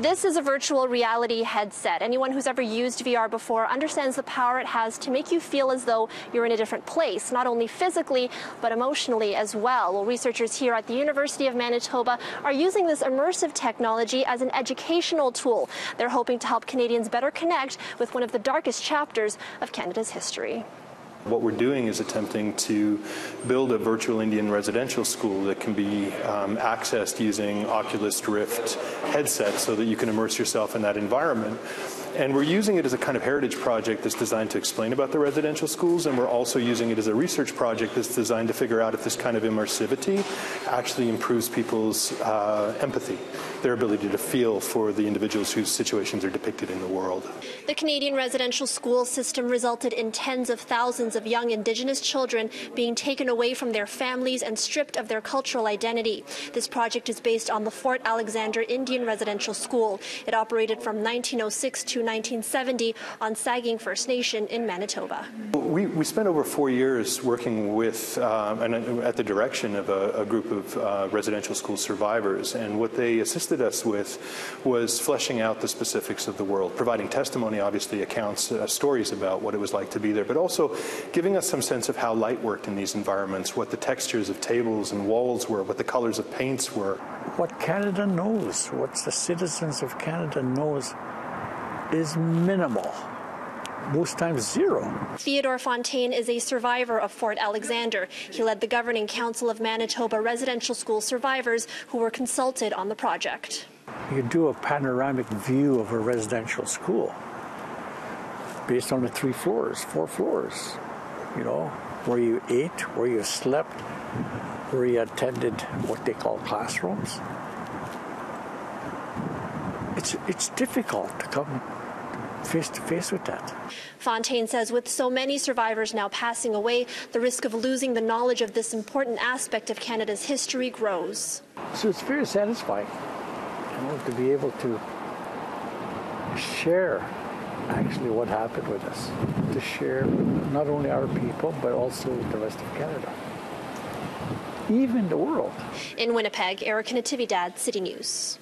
This is a virtual reality headset. Anyone who's ever used VR before understands the power it has to make you feel as though you're in a different place, not only physically, but emotionally as well. Well, researchers here at the University of Manitoba are using this immersive technology as an educational tool. They're hoping to help Canadians better connect with one of the darkest chapters of Canada's history. What we're doing is attempting to build a virtual Indian residential school that can be accessed using Oculus Rift headsets so that you can immerse yourself in that environment. And we're using it as a kind of heritage project that's designed to explain about the residential schools, and we're also using it as a research project that's designed to figure out if this kind of immersivity actually improves people's empathy, their ability to feel for the individuals whose situations are depicted in the world. The Canadian residential school system resulted in tens of thousands of young Indigenous children being taken away from their families and stripped of their cultural identity. This project is based on the Fort Alexander Indian Residential School. It operated from 1906 to 1970 on Saging First Nation in Manitoba. We spent over 4 years working with and at the direction of a group of residential school survivors, and what they assisted us with was fleshing out the specifics of the world, providing testimony, obviously accounts, stories about what it was like to be there, but also giving us some sense of how light worked in these environments, what the textures of tables and walls were, what the colors of paints were. What Canada knows, what the citizens of Canada knows, is minimal. Most times zero. Theodore Fontaine is a survivor of Fort Alexander. He led the Governing Council of Manitoba residential school survivors who were consulted on the project. You do a panoramic view of a residential school based on the 3 floors, 4 floors, you know, where you ate, where you slept, where you attended what they call classrooms. It's difficult to come face to face with that. Fontaine says with so many survivors now passing away, the risk of losing the knowledge of this important aspect of Canada's history grows. So it's very satisfying, you know, to be able to share actually what happened with us, to share not only our people, but also the rest of Canada, even the world. In Winnipeg, Erica Natividad, City News.